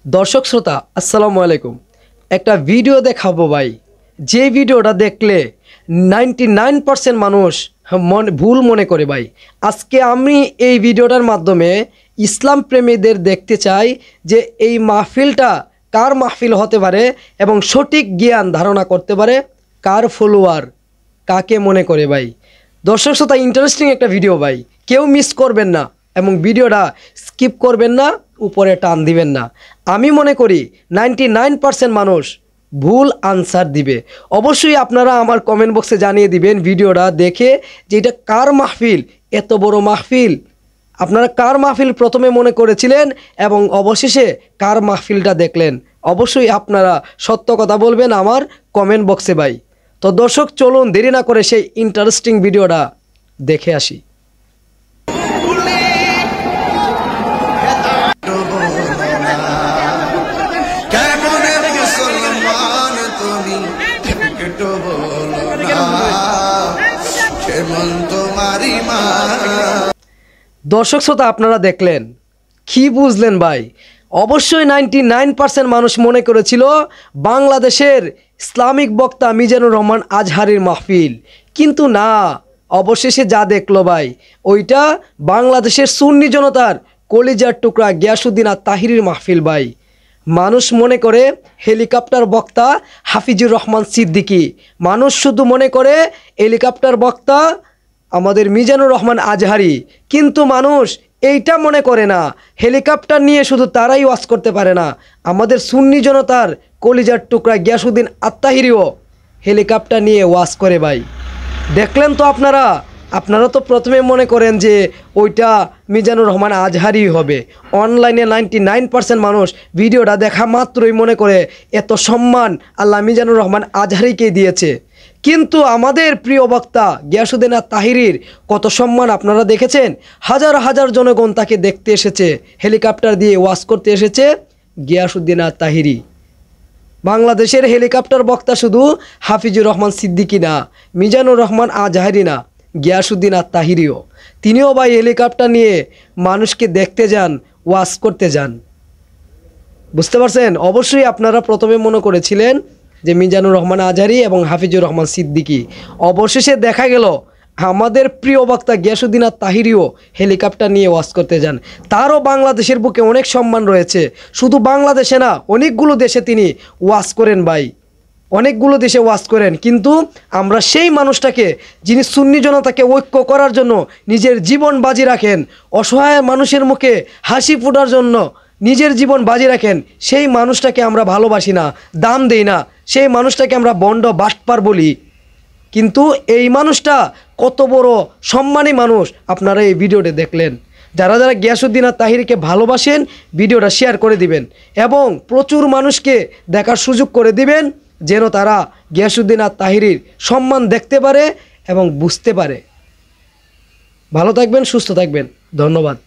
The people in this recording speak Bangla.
दर्शक श्रोता अस्सलामु आलैकुम। एक भिडियो देखाबो भाई, जे भिडियोटा देखले 99% मानुष मन भूल मने करे भाई। आज के आमी এই ভিডিওটার মাধ্যমে ইসলাম প্রেমীদের দেখতে চাই যে এই মাহফিলটা কার মাহফিল হতে পারে এবং সঠিক জ্ঞান ধারণা করতে পারে কার ফলোয়ার কাকে মনে করে ভাই। দর্শক শ্রোতা ইন্টারেস্টিং একটা ভিডিও ভাই, কেউ মিস করবেন না এবং ভিডিওটা স্কিপ করবেন না, উপরে টান দিবেন না। আমি মনে করি 99% মানুষ ভুল আনসার দিবে। অবশ্যই আপনারা আমার কমেন্ট বক্সে জানিয়ে দিবেন ভিডিওটা দেখে যে এটা কার মাহফিল, এত বড় মাহফিল আপনারা কার মাহফিল প্রথমে মনে করেছিলেন এবং অবশেষে কার মাহফিলটা দেখলেন। অবশ্যই আপনারা সত্য কথা বলবেন আমার কমেন্ট বক্সে ভাই। তো দর্শক চলুন দেরি না করে সেই ইন্টারেস্টিং ভিডিওটা দেখে আসি। দর্শক শ্রোতা আপনারা দেখলেন কি বুঝলেন ভাই? অবশ্যই 99% মানুষ মনে করেছিল বাংলাদেশের ইসলামিক বক্তা মিজানুর রহমান আজহারীর মাহফিল, কিন্তু না, অবশেষে যা দেখলো ভাই ওইটা বাংলাদেশের সুন্নি জনতার কলিজার টুকরা গিয়াসউদ্দিন আত-তাহিরির মাহফিল ভাই। মানুষ মনে করে হেলিকপ্টার বক্তা হাফিজুর রহমান সিদ্দিকী, মানুষ শুধু মনে করে হেলিকপ্টার বক্তা আমাদের মিজানুর রহমান আজহারী, কিন্তু মানুষ এইটা মনে করে না হেলিকপ্টার নিয়ে শুধু তারাই ওয়াজ করতে পারে না, আমাদের সুন্নি জনতার কলিজার টুকরা গিয়াসউদ্দিন আত-তাহিরিও হেলিকপ্টার নিয়ে ওয়াজ করে ভাই। দেখলেন তো আপনারা তো প্রথমে মনে করেন যে ওইটা মিজানুর রহমান আজহারী হবে। অনলাইনে 99% মানুষ ভিডিওটা দেখা মাত্রই মনে করে এত সম্মান আল্লাহ মিজানুর রহমান আজহারীকে দিয়েছে, কিন্তু আমাদের প্রিয় বক্তা গিয়াসউদ্দিন আত-তাহিরির কত সম্মান আপনারা দেখেছেন। হাজার হাজার জনগণ তাকে দেখতে এসেছে, হেলিকপ্টার দিয়ে ওয়াজ করতে এসেছে গিয়াসউদ্দিন আত-তাহিরি। বাংলাদেশের হেলিকপ্টার বক্তা শুধু হাফিজুর রহমান সিদ্দিকী না, মিজানুর রহমান আজহারী না, গিয়াসউদ্দিন আত-তাহিরিও, তিনিও ভাই হেলিকপ্টার নিয়ে মানুষকে দেখতে যান, ওয়াজ করতে যান। বুঝতে পারছেন? অবশ্যই আপনারা প্রথমে মনে করেছিলেন যে মিজানুর রহমান আজহারী এবং হাফিজুর রহমান সিদ্দিকী, অবশেষে দেখা গেল আমাদের প্রিয় বক্তা গিয়াসউদ্দিন আত-তাহিরিও হেলিকপ্টার নিয়ে ওয়াজ করতে যান। তারও বাংলাদেশের বুকে অনেক সম্মান রয়েছে, শুধু বাংলাদেশে না অনেকগুলো দেশে তিনি ওয়াজ করেন ভাই, অনেকগুলো দেশে ওয়াজ করেন, কিন্তু আমরা সেই মানুষটাকে যিনি সুন্নি জনতাকে ঐক্য করার জন্য নিজের জীবন বাজি রাখেন, অসহায় মানুষের মুখে হাসি ফোটার জন্য নিজের জীবন বাজি রাখেন, সেই মানুষটাকে আমরা ভালোবাসি না, দাম দেই না, সেই মানুষটাকে আমরা বন্ড বাটপার বলি। কিন্তু এই মানুষটা কত বড় সম্মানী মানুষ আপনারা এই ভিডিওতে দেখলেন। যারা যারা গিয়াসউদ্দিন আত-তাহিরিকে ভালোবাসেন ভিডিওটা শেয়ার করে দিবেন এবং প্রচুর মানুষকে দেখার সুযোগ করে দিবেন, যেন তারা গিয়াসউদ্দিন আত-তাহিরির সম্মান দেখতে পারে এবং বুঝতে পারে। ভালো থাকবেন, সুস্থ থাকবেন, ধন্যবাদ।